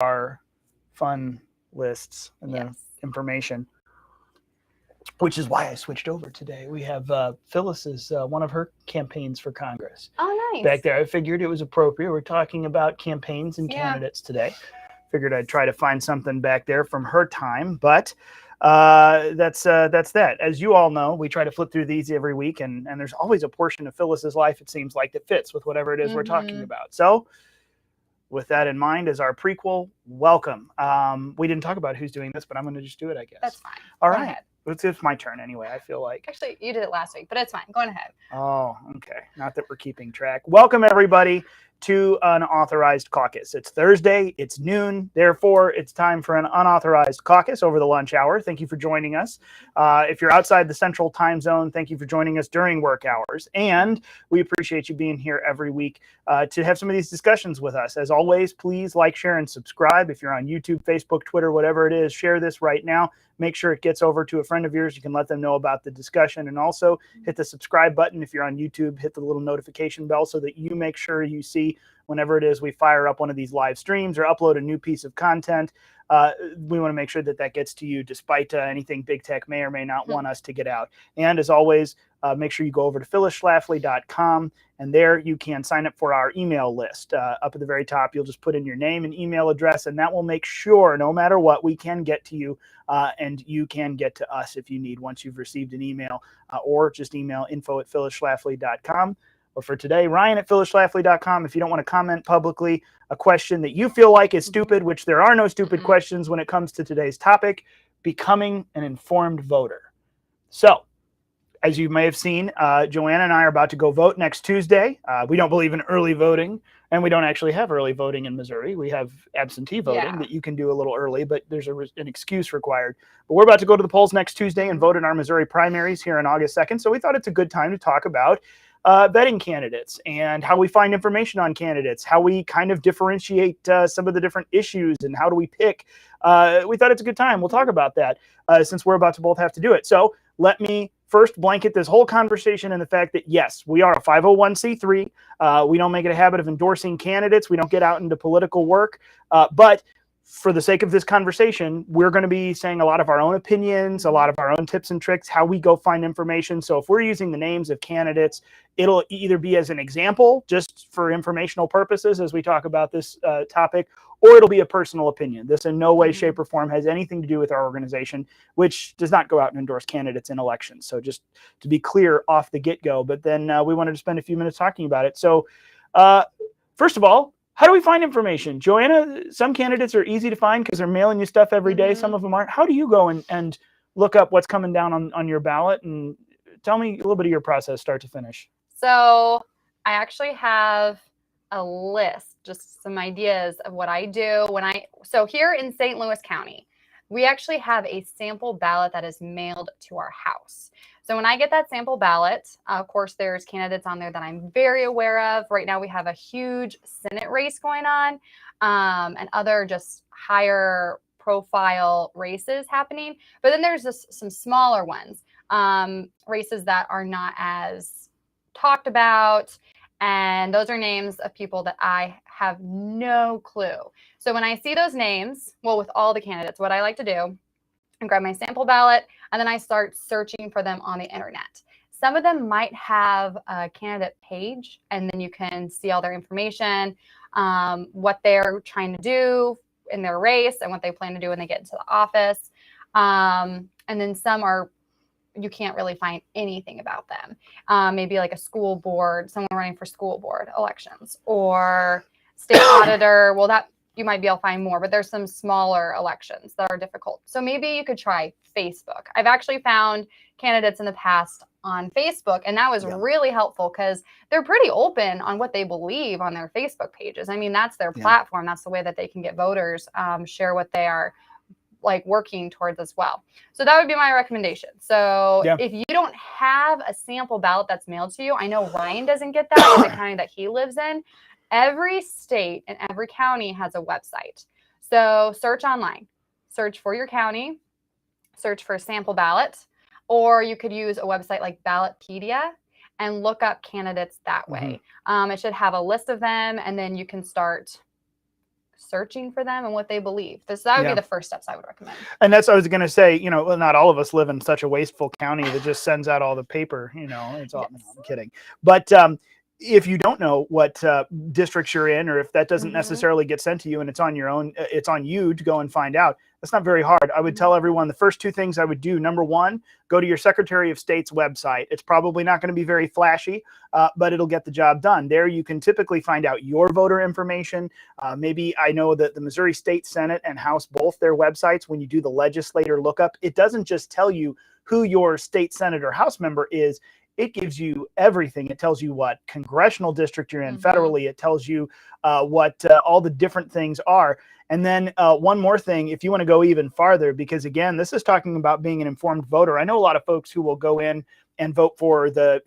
our fun lists and the information, which is why I switched over today. We have Phyllis's one of her campaigns for Congress. Oh, nice. Back there. I figured it was appropriate. We're talking about campaigns and candidates today. Figured I'd try to find something back there from her time, but that's that. As you all know, we try to flip through these every week, and there's always a portion of Phyllis's life, it seems like, that fits with whatever it is we're talking about. So with that in mind, as our prequel, welcome. We didn't talk about who's doing this, but I'm going to just do it, I guess. That's fine. All right. It's my turn anyway, I feel like. Actually, you did it last week, but it's fine. Go ahead. Oh, okay. Not that we're keeping track. Welcome, everybody, to Unauthorized Caucus. It's Thursday. It's noon. Therefore, it's time for an Unauthorized Caucus over the lunch hour. Thank you for joining us. If you're outside the central time zone, thank you for joining us during work hours. And we appreciate you being here every week to have some of these discussions with us. As always, please like, share, and subscribe. If you're on YouTube, Facebook, Twitter, whatever it is, share this right now. Make sure it gets over to a friend of yours. You can let them know about the discussion, and also hit the subscribe button. If you're on YouTube, hit the little notification bell so that you make sure you see whenever it is we fire up one of these live streams or upload a new piece of content. We want to make sure that that gets to you despite anything big tech may or may not want us to get out. And as always, make sure you go over to phyllisschlafly.com, and there you can sign up for our email list. Up at the very top, you'll just put in your name and email address, and that will make sure, no matter what, we can get to you, and you can get to us if you need once you've received an email, or just email info@phyllisschlafly.com. Or for today, Ryan at phyllisschlafly.com. If you don't want to comment publicly a question that you feel like is stupid, which there are no stupid questions when it comes to today's topic, becoming an informed voter. So, as you may have seen, Joanna and I are about to go vote next Tuesday. We don't believe in early voting, and we don't actually have early voting in Missouri. We have absentee voting that you can do a little early, but there's an excuse required. But we're about to go to the polls next Tuesday and vote in our Missouri primaries here on August 2nd. So we thought it's a good time to talk about vetting candidates and how we find information on candidates, how we kind of differentiate some of the different issues, and how do we pick. We thought it's a good time. We'll talk about that since we're about to both have to do it. So let me first blanket this whole conversation in the fact that, yes, we are a 501c3. We don't make it a habit of endorsing candidates. We don't get out into political work. But for the sake of this conversation, we're going to be saying a lot of our own opinions, a lot of our own tips and tricks, how we go find information. So if we're using the names of candidates, it'll either be as an example, just for informational purposes as we talk about this topic, or it'll be a personal opinion. This in no way, shape, or form has anything to do with our organization, which does not go out and endorse candidates in elections. So just to be clear off the get-go, but then we wanted to spend a few minutes talking about it. So first of all, how do we find information? Joanna, some candidates are easy to find because they're mailing you stuff every day. Some of them aren't. How do you go and look up what's coming down on your ballot? And tell me a little bit of your process, start to finish. So I actually have a list, just some ideas of what I do so here in St. Louis County, we actually have a sample ballot that is mailed to our house. So when I get that sample ballot, of course, there's candidates on there that I'm very aware of. Right now, we have a huge Senate race going on, and other just higher profile races happening. But then there's just some smaller ones, races that are not as talked about. And those are names of people that I have no clue. So when I see those names, well, with all the candidates, what I like to do, I grab my sample ballot, and then I start searching for them on the internet. Some of them might have a candidate page, and then you can see all their information, what they're trying to do in their race, and what they plan to do when they get into the office. And then some are, you can't really find anything about them. Maybe like a school board, someone running for school board elections, or state auditor. Well, that you might be able to find more, but there's some smaller elections that are difficult. So maybe you could try Facebook. I've actually found candidates in the past on Facebook, and that was really helpful because they're pretty open on what they believe on their Facebook pages. I mean, that's their platform. That's the way that they can get voters, share what they are like working towards as well. So that would be my recommendation. So if you don't have a sample ballot that's mailed to you, I know Ryan doesn't get that in the county that he lives in. Every state and every county has a website. So search online, search for your county, search for a sample ballot, or you could use a website like Ballotpedia and look up candidates that way. It should have a list of them, and then you can start searching for them and what they believe. That would be the first steps I would recommend. And that's what I was going to say. Well, not all of us live in such a wasteful county that just sends out all the paper. It's all. Yes. No, I'm kidding. But if you don't know what districts you're in, or if that doesn't necessarily get sent to you and it's on your own, it's on you to go and find out. That's not very hard. I would tell everyone the first two things I would do. Number one, go to your Secretary of State's website. It's probably not going to be very flashy, but it'll get the job done. There you can typically find out your voter information. Maybe I know that the Missouri State Senate and House, both their websites, when you do the legislator lookup, it doesn't just tell you who your state Senate or House member is. It gives you everything. It tells you what congressional district you're in federally. It tells you what all the different things are. And then one more thing, if you want to go even farther, because again, this is talking about being an informed voter. I know a lot of folks who will go in and vote for the,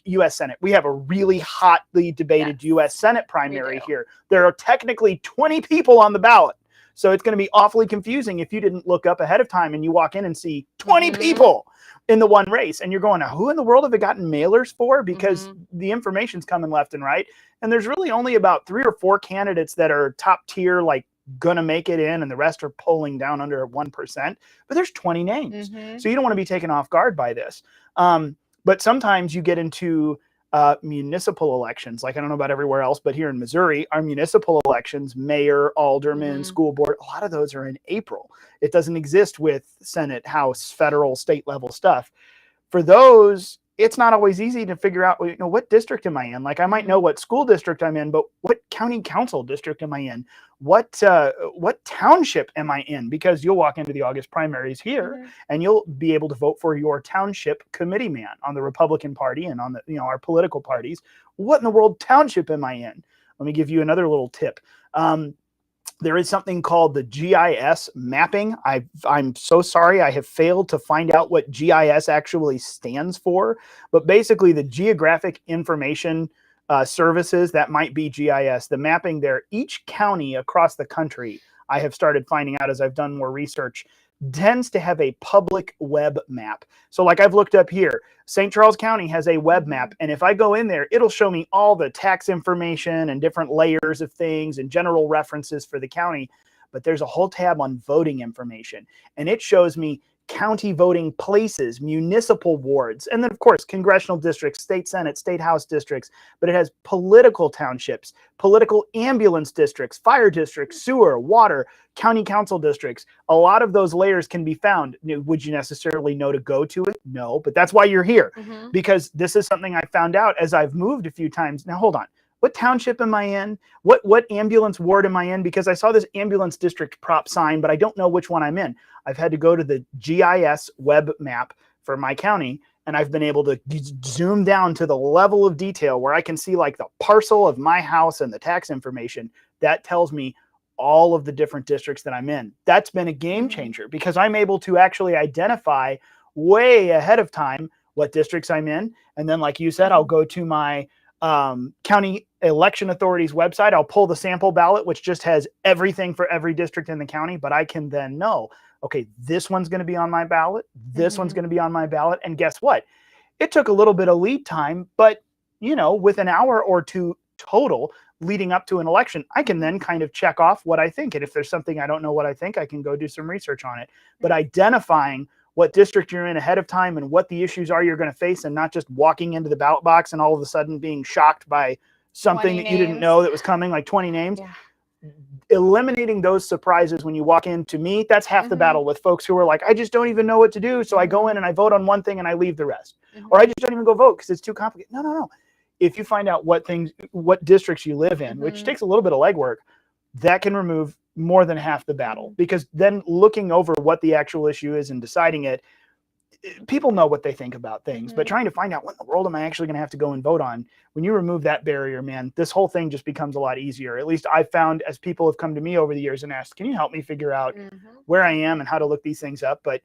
U.S. Senate. We have a really hotly debated U.S. Senate primary here. There are technically 20 people on the ballot. So it's going to be awfully confusing if you didn't look up ahead of time and you walk in and see 20 people in the one race. And you're going, now, who in the world have they gotten mailers for? Because the information's coming left and right. And there's really only about 3 or 4 candidates that are top tier, like going to make it in, and the rest are polling down under 1%. But there's 20 names. So you don't want to be taken off guard by this. But sometimes you get into municipal elections. Like, I don't know about everywhere else, but here in Missouri, our municipal elections, mayor, alderman, school board, a lot of those are in April. It doesn't exist with Senate, House, federal, state level stuff. For those, it's not always easy to figure out, what district am I in? Like, I might know what school district I'm in, but what county council district am I in? What township am I in? Because you'll walk into the August primaries here and you'll be able to vote for your township committee man on the Republican Party and on the, our political parties. What in the world township am I in? Let me give you another little tip. There is something called the GIS mapping. I'm so sorry. I have failed to find out what GIS actually stands for, but basically the geographic information services, that might be GIS, the mapping there. Each county across the country, I have started finding out as I've done more research, tends to have a public web map. So like I've looked up here, St. Charles County has a web map. And if I go in there, it'll show me all the tax information and different layers of things and general references for the county. But there's a whole tab on voting information, and it shows me county voting places, municipal wards, and then of course congressional districts, state Senate, state House districts. But it has political townships, political ambulance districts, fire districts, sewer, water, county council districts. A lot of those layers can be found. Would you necessarily know to go to it? No, but that's why you're here, because this is something I found out as I've moved a few times. Now hold on. What township am I in? What ambulance ward am I in? Because I saw this ambulance district prop sign, but I don't know which one I'm in. I've had to go to the GIS web map for my county, and I've been able to zoom down to the level of detail where I can see like the parcel of my house and the tax information. That tells me all of the different districts that I'm in. That's been a game changer because I'm able to actually identify way ahead of time what districts I'm in. And then, like you said, I'll go to my county election authority's website. I'll pull the sample ballot, which just has everything for every district in the county, but I can then know, okay, this one's going to be on my ballot. This one's going to be on my ballot. And guess what? It took a little bit of lead time, but with an hour or two total leading up to an election, I can then kind of check off what I think. And if there's something I don't know what I think, I can go do some research on it. But identifying what district you're in ahead of time and what the issues are you're going to face, and not just walking into the ballot box and all of a sudden being shocked by something that you didn't know that was coming, like 20 names. Eliminating those surprises when you walk in, to me, that's half the battle with folks who are like, I just don't even know what to do. So I go in and I vote on one thing and I leave the rest. Or I just don't even go vote because it's too complicated. No. If you find out what districts you live in, which takes a little bit of legwork, that can remove more than half the battle, because then looking over what the actual issue is and deciding it, people know what they think about things, but trying to find out what in the world am I actually going to have to go and vote on, when you remove that barrier, man, this whole thing just becomes a lot easier. At least I've found, as people have come to me over the years and asked, can you help me figure out where I am and how to look these things up? But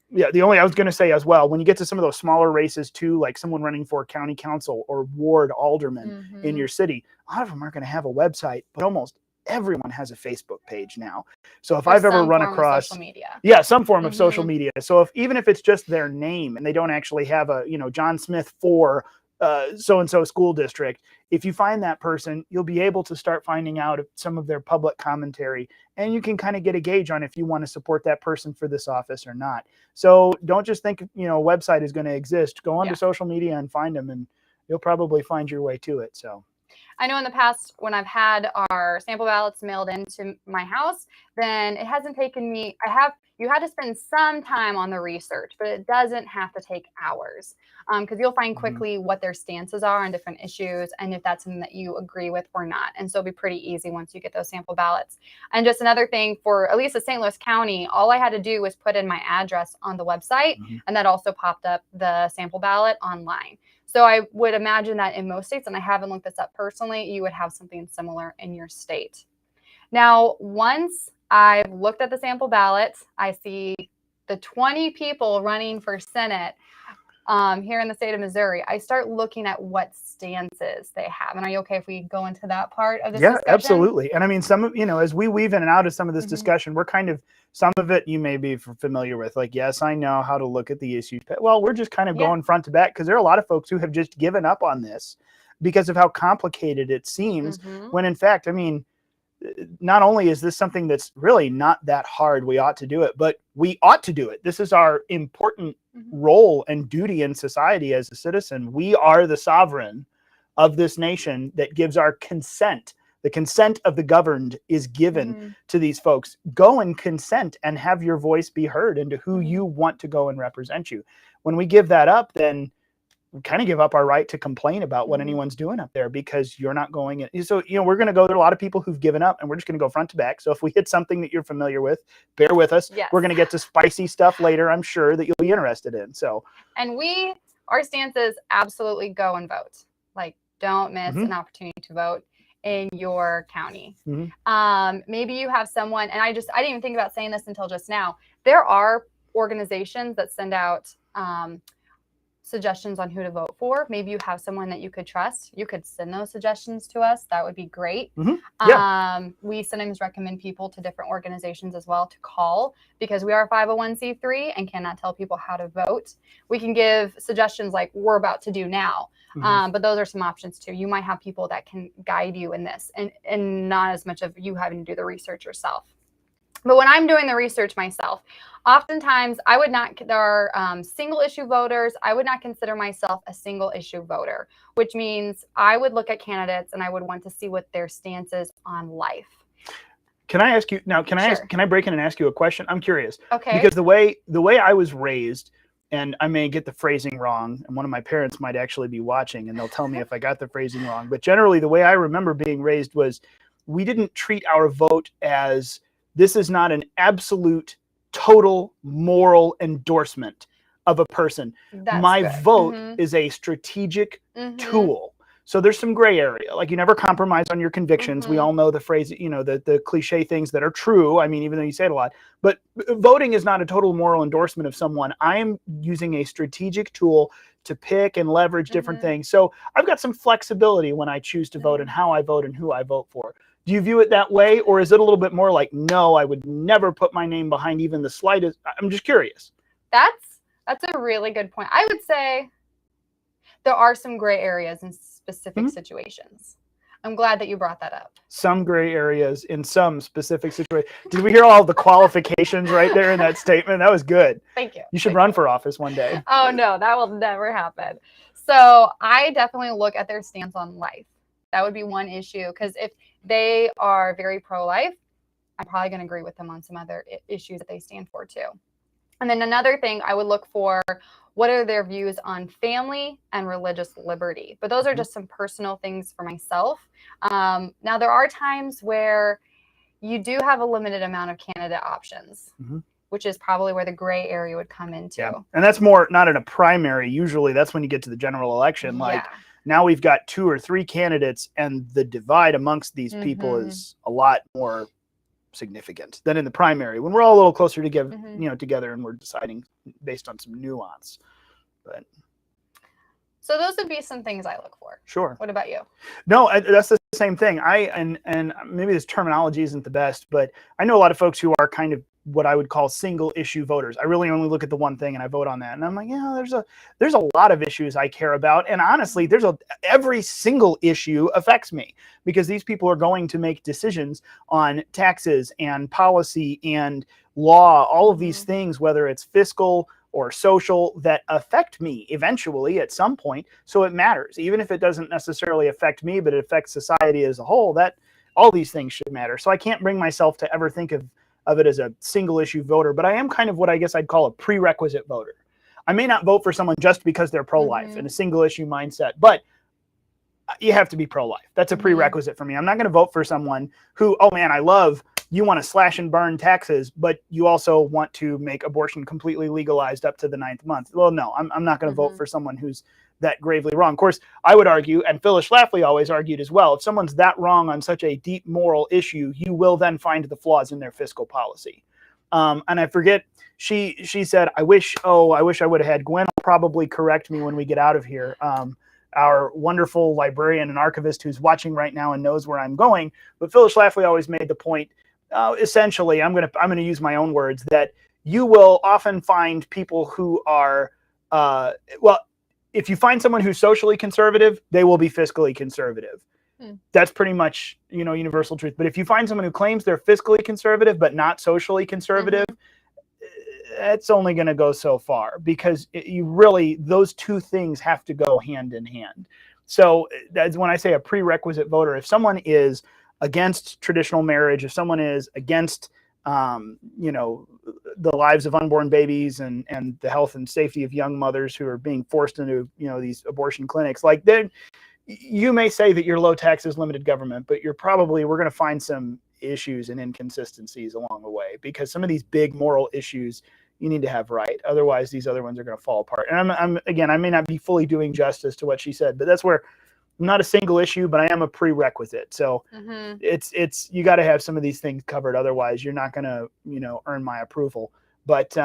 yeah, I was going to say as well, when you get to some of those smaller races too, like someone running for county council or ward alderman in your city, a lot of them aren't going to have a website, but almost everyone has a Facebook page now. So if I've ever run across social media. Some form of social media. So even if it's just their name and they don't actually have a, John Smith for so-and-so school district. If you find that person, you'll be able to start finding out some of their public commentary, and you can kind of get a gauge on if you want to support that person for this office or not. So don't just think, a website is going to exist. Go onto social media and find them, and you'll probably find your way to it. So I know in the past when I've had our sample ballots mailed into my house, then it hasn't taken me, you had to spend some time on the research, but it doesn't have to take hours, because you'll find quickly what their stances are on different issues and if that's something that you agree with or not. And so it'll be pretty easy once you get those sample ballots. And just another thing for at least the St. Louis County, all I had to do was put in my address on the website, and that also popped up the sample ballot online. So I would imagine that in most states, and I haven't looked this up personally, you would have something similar in your state. Now, once I've looked at the sample ballots, I see the 20 people running for Senate here in the state of Missouri. I start looking at what stances they have. And are you okay if we go into that part of this discussion? Yeah, absolutely. And I mean, some of, as we weave in and out of some of this discussion, we're kind of, some of it you may be familiar with, like, yes, I know how to look at the issues. Well, we're just kind of going front to back, because there are a lot of folks who have just given up on this because of how complicated it seems, when in fact, I mean, not only is this something that's really not that hard, we ought to do it, but we ought to do it. This is our important role and duty in society as a citizen. We are the sovereign of this nation that gives our consent. The consent of the governed is given to these folks. Go and consent and have your voice be heard into who you want to go and represent you. When we give that up, then we kind of give up our right to complain about what anyone's doing up there, because you're not going in. So, we're going to go, there are a lot of people who've given up, and we're just going to go front to back. So if we hit something that you're familiar with, bear with us. Yes. We're going to get to spicy stuff later, I'm sure, that you'll be interested in. So, and our stance is absolutely go and vote. Like, don't miss an opportunity to vote in your county. Maybe you have someone, and I didn't even think about saying this until just now. There are organizations that send out suggestions on who to vote for. Maybe you have someone that you could trust. You could send those suggestions to us. That would be great. We sometimes recommend people to different organizations as well to call, because we are a 501c3 and cannot tell people how to vote. We can give suggestions like we're about to do now, but those are some options too. You might have people that can guide you in this, and not as much of you having to do the research yourself. But when I'm doing the research myself, oftentimes there are single issue voters. I would not consider myself a single issue voter, which means I would look at candidates and I would want to see what their stance is on life. Can I ask you now, can I break in and ask you a question? I'm curious. Okay. Because the way I was raised, and I may get the phrasing wrong, and one of my parents might actually be watching and they'll tell me if I got the phrasing wrong. But generally, the way I remember being raised was, we didn't treat our vote as, this is not an absolute, total moral endorsement of a person. My vote is a strategic tool. So there's some gray area. Like, you never compromise on your convictions. We all know the phrase, the cliche things that are true. I mean, even though you say it a lot. But voting is not a total moral endorsement of someone. I am using a strategic tool to pick and leverage different things. So I've got some flexibility when I choose to vote and how I vote and who I vote for. Do you view it that way, or is it a little bit more like, no, I would never put my name behind even the slightest? I'm just curious. That's a really good point. I would say there are some gray areas in specific situations. I'm glad that you brought that up. Some gray areas in some specific situations. Did we hear all the qualifications right there in that statement? That was good. Thank you. You should run for office one day. Oh, no, that will never happen. So I definitely look at their stance on life. That would be one issue, because if they are very pro-life, I'm probably going to agree with them on some other issues that they stand for too. And then another thing I would look for, what are their views on family and religious liberty? But those are just some personal things for myself. Now, there are times where you do have a limited amount of candidate options, which is probably where the gray area would come into. Yeah. And that's more not in a primary. Usually that's when you get to the general election. Like, now we've got 2 or 3 candidates, and the divide amongst these people is a lot more significant than in the primary, when we're all a little closer together, together, and we're deciding based on some nuance. But so those would be some things I look for. Sure. What about you? No, that's the same thing. And maybe this terminology isn't the best, but I know a lot of folks who are kind of what I would call single issue voters. I really only look at the one thing and I vote on that. And I'm like, yeah, there's a lot of issues I care about. And honestly, every single issue affects me, because these people are going to make decisions on taxes and policy and law, all of these things, whether it's fiscal or social, that affect me eventually at some point. So it matters, even if it doesn't necessarily affect me, but it affects society as a whole. That all these things should matter. So I can't bring myself to ever think of it as a single issue voter, but I am kind of what I guess I'd call a prerequisite voter. I may not vote for someone just because they're pro-life in a single issue mindset, but you have to be pro-life. That's a prerequisite for me. I'm not going to vote for someone who, oh man, you want to slash and burn taxes, but you also want to make abortion completely legalized up to the 9th month. Well, no, I'm not going to vote for someone who's that gravely wrong. Of course, I would argue, and Phyllis Schlafly always argued as well, if someone's that wrong on such a deep moral issue, you will then find the flaws in their fiscal policy. And I forget, she said, I wish I would have had Gwen will probably correct me when we get out of here. Our wonderful librarian and archivist who's watching right now and knows where I'm going. But Phyllis Schlafly always made the point, essentially, I'm gonna use my own words, that you will often find people who are, if you find someone who's socially conservative, they will be fiscally conservative. That's pretty much, universal truth. But if you find someone who claims they're fiscally conservative but not socially conservative, it's only going to go so far, because those two things have to go hand in hand. So that's when I say a prerequisite voter. If someone is against traditional marriage, if someone is against the lives of unborn babies and the health and safety of young mothers who are being forced into these abortion clinics, like, then you may say that you're low taxes, limited government, but we're going to find some issues and inconsistencies along the way, because some of these big moral issues you need to have right. Otherwise, these other ones are going to fall apart. And I may not be fully doing justice to what she said, but that's where I'm not a single issue, but I am a prerequisite. So it's you got to have some of these things covered. Otherwise, you're not going to earn my approval. But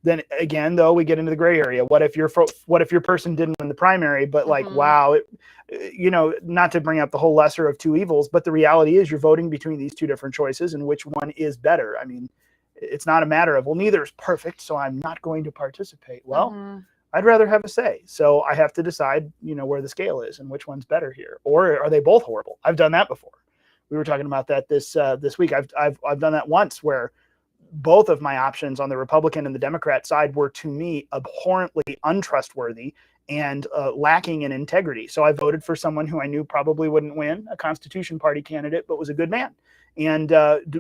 then again, though, we get into the gray area. What if your person didn't win the primary, but wow, not to bring up the whole lesser of two evils, but the reality is you're voting between these two different choices, and which one is better? I mean, it's not a matter of, well, neither is perfect, so I'm not going to participate. Well, I'd rather have a say. So I have to decide, where the scale is and which one's better here. Or are they both horrible? I've done that before. We were talking about that this week. I've done that once, where both of my options on the Republican and the Democrat side were, to me, abhorrently untrustworthy and lacking in integrity. So I voted for someone who I knew probably wouldn't win, a Constitution Party candidate, but was a good man, and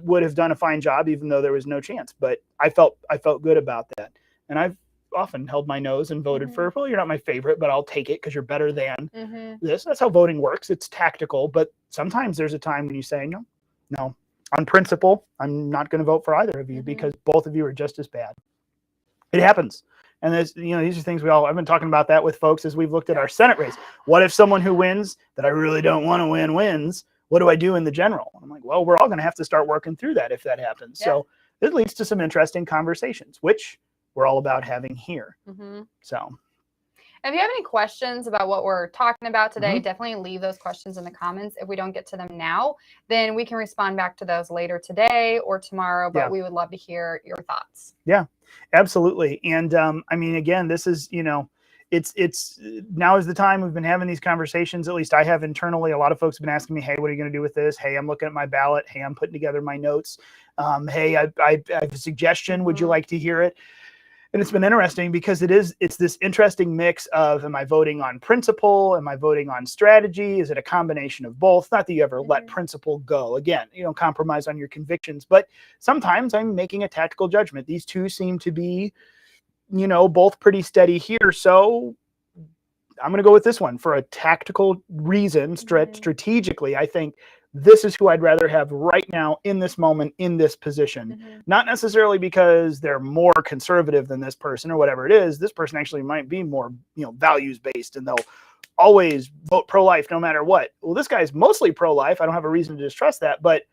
would have done a fine job, even though there was no chance. But I felt good about that. And I've often held my nose and voted for, well, you're not my favorite, but I'll take it because you're better than this. That's how voting works. It's tactical, but sometimes there's a time when you say, no, on principle, I'm not going to vote for either of you, because both of you are just as bad. It happens. And there's, these are things I've been talking about that with folks as we've looked at our Senate race. What if someone who wins that I really don't want to wins? What do I do in the general? I'm like, well, we're all going to have to start working through that if that happens. Yeah. So it leads to some interesting conversations, which we're all about having here. So if you have any questions about what we're talking about today, definitely leave those questions in the comments. If we don't get to them now, then we can respond back to those later today or tomorrow, but we would love to hear your thoughts. Yeah, absolutely. And again, this is, it's now is the time. We've been having these conversations. At least I have internally. A lot of folks have been asking me, hey, what are you going to do with this? Hey, I'm looking at my ballot. Hey, I'm putting together my notes. Hey, I have a suggestion. Would you like to hear it? And it's been interesting because it's this interesting mix of, am I voting on principle? Am I voting on strategy? Is it a combination of both? Not that you ever let principle go. Again, you don't compromise on your convictions, but sometimes I'm making a tactical judgment. These two seem to be, both pretty steady here. So I'm going to go with this one for a tactical reason. Strategically, I think this is who I'd rather have right now in this moment, in this position. Not necessarily because they're more conservative than this person or whatever it is. This person actually might be more, values based, and they'll always vote pro-life no matter what. Well, this guy's mostly pro-life. I don't have a reason to distrust that, but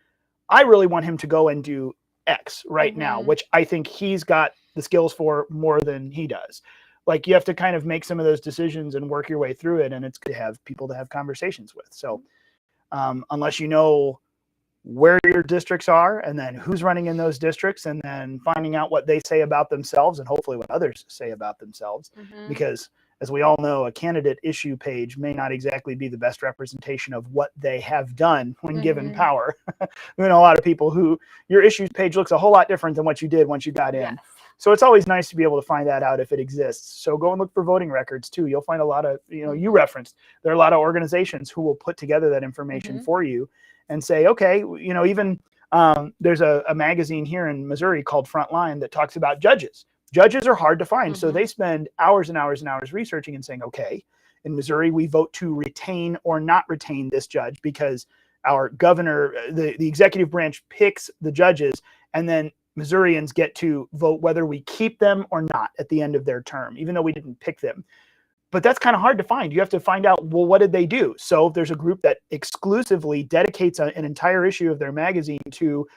I really want him to go and do X right now, which I think he's got the skills for more than he does. Like, you have to kind of make some of those decisions and work your way through it. And it's good to have people to have conversations with. So unless where your districts are, and then who's running in those districts, and then finding out what they say about themselves and hopefully what others say about themselves. Because as we all know, a candidate issue page may not exactly be the best representation of what they have done when given power. We know a lot of people who your issues page looks a whole lot different than what you did once you got in. Yes. So it's always nice to be able to find that out if it exists. So go and look for voting records too. You'll find a lot of, you referenced, there are a lot of organizations who will put together that information for you and say, okay, even there's a magazine here in Missouri called Frontline that talks about judges. Judges are hard to find. So they spend hours and hours and hours researching and saying, okay, in Missouri, we vote to retain or not retain this judge because our governor, the executive branch picks the judges, and then Missourians get to vote whether we keep them or not at the end of their term, even though we didn't pick them. But that's kind of hard to find. You have to find out, well, what did they do? So there's a group that exclusively dedicates an entire issue of their magazine to,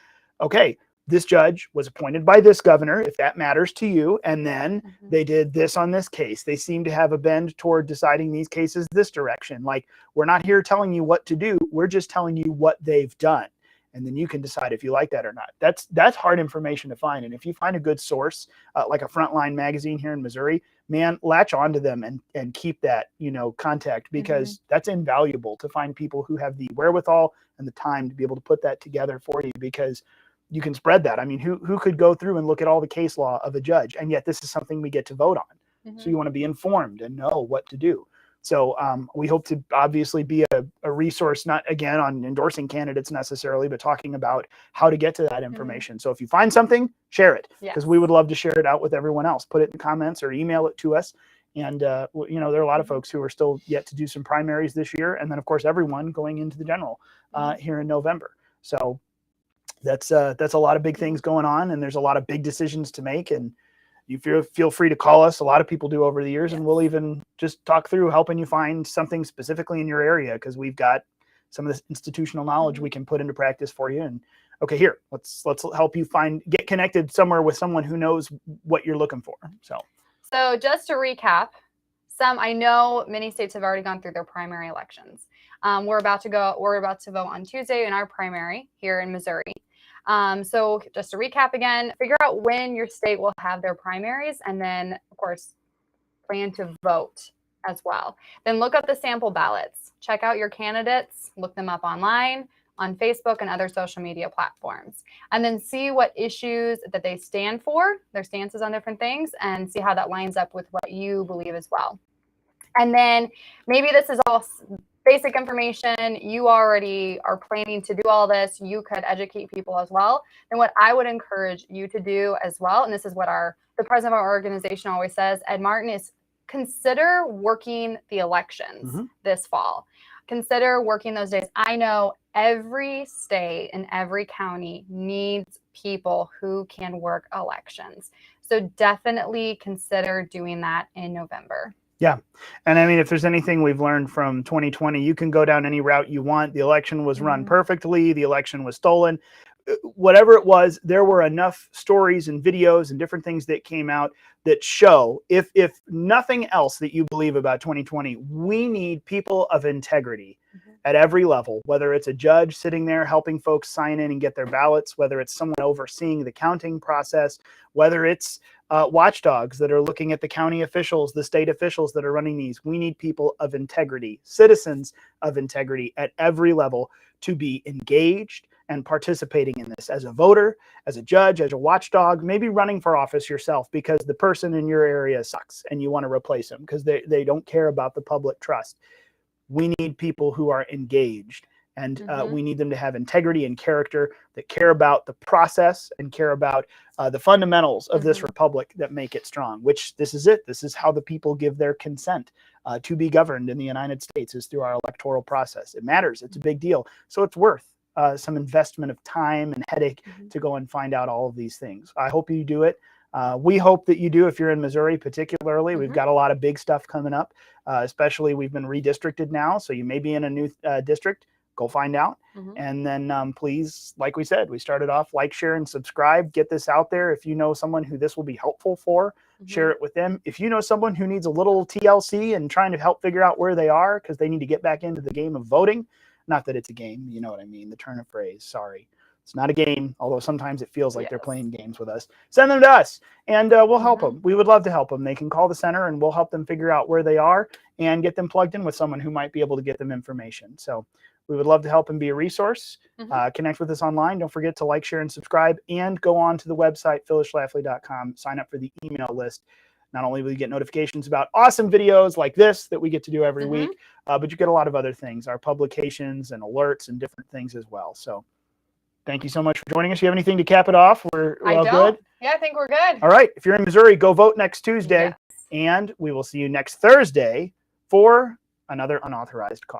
okay, this judge was appointed by this governor, if that matters to you, and then they did this on this case. They seem to have a bend toward deciding these cases this direction. Like, we're not here telling you what to do. We're just telling you what they've done. And then you can decide if you like that or not. That's hard information to find. And if you find a good source, like a Frontline magazine here in Missouri, man, latch onto them and keep that, contact, because that's invaluable to find people who have the wherewithal and the time to be able to put that together for you, because you can spread that. I mean, who could go through and look at all the case law of a judge? And yet this is something we get to vote on. So you want to be informed and know what to do. So we hope to obviously be a resource, not again on endorsing candidates necessarily, but talking about how to get to that information. So if you find something, share it, because we would love to share it out with everyone else. Put it in comments or email it to us. And, there are a lot of folks who are still yet to do some primaries this year. And then, of course, everyone going into the general here in November. So that's a lot of big things going on, and there's a lot of big decisions to make. And you feel free to call us. A lot of people do over the years, and we'll even just talk through helping you find something specifically in your area, because we've got some of this institutional knowledge we can put into practice for you. And okay, here, let's help you get connected somewhere with someone who knows what you're looking for. So just to recap, I know many states have already gone through their primary elections. We're about to vote on Tuesday in our primary here in Missouri. So just to recap again, figure out when your state will have their primaries, and then, of course, plan to vote as well. Then look up the sample ballots. Check out your candidates, look them up online, on Facebook and other social media platforms, and then see what issues that they stand for, their stances on different things, and see how that lines up with what you believe as well. And then maybe this is all basic information. You already are planning to do all this. You could educate people as well. And what I would encourage you to do as well, and this is what the president of our organization always says, Ed Martin, is consider working the elections this fall. Consider working those days. I know every state and every county needs people who can work elections. So definitely consider doing that in November. Yeah. And I mean, if there's anything we've learned from 2020, you can go down any route you want. The election was run perfectly. The election was stolen. Whatever it was, there were enough stories and videos and different things that came out that show, if nothing else that you believe about 2020, we need people of integrity at every level, whether it's a judge sitting there helping folks sign in and get their ballots, whether it's someone overseeing the counting process, whether it's watchdogs that are looking at the county officials, the state officials that are running these. We need people of integrity, citizens of integrity at every level to be engaged and participating in this as a voter, as a judge, as a watchdog, maybe running for office yourself because the person in your area sucks and you want to replace them because they don't care about the public trust. We need people who are engaged, and we need them to have integrity and character, that care about the process and care about the fundamentals of this republic that make it strong, which this is it. This is how the people give their consent to be governed in the United States, is through our electoral process. It matters. It's a big deal. So it's worth some investment of time and headache to go and find out all of these things. I hope you do it. We hope that you do if you're in Missouri particularly. We've got a lot of big stuff coming up, especially we've been redistricted now. So you may be in a new district. Go find out. And then please, like we said, we started off, like, share, and subscribe. Get this out there. If you know someone who this will be helpful for, share it with them. If you know someone who needs a little TLC and trying to help figure out where they are because they need to get back into the game of voting, Not that it's a game, you know what I mean, the turn of phrase, sorry. It's not a game, although sometimes it feels like they're playing games with us. Send them to us, and we'll help them. We would love to help them. They can call the center, and we'll help them figure out where they are and get them plugged in with someone who might be able to get them information. So we would love to help and be a resource. Connect with us online. Don't forget to like, share, and subscribe, and go on to the website, phyllisschlafly.com. Sign up for the email list. Not only will you get notifications about awesome videos like this that we get to do every week, but you get a lot of other things, our publications and alerts and different things as well. So thank you so much for joining us. You have anything to cap it off? We're all good? Yeah, I think we're good. All right. If you're in Missouri, go vote next Tuesday. And we will see you next Thursday for another Unauthorized Caucus.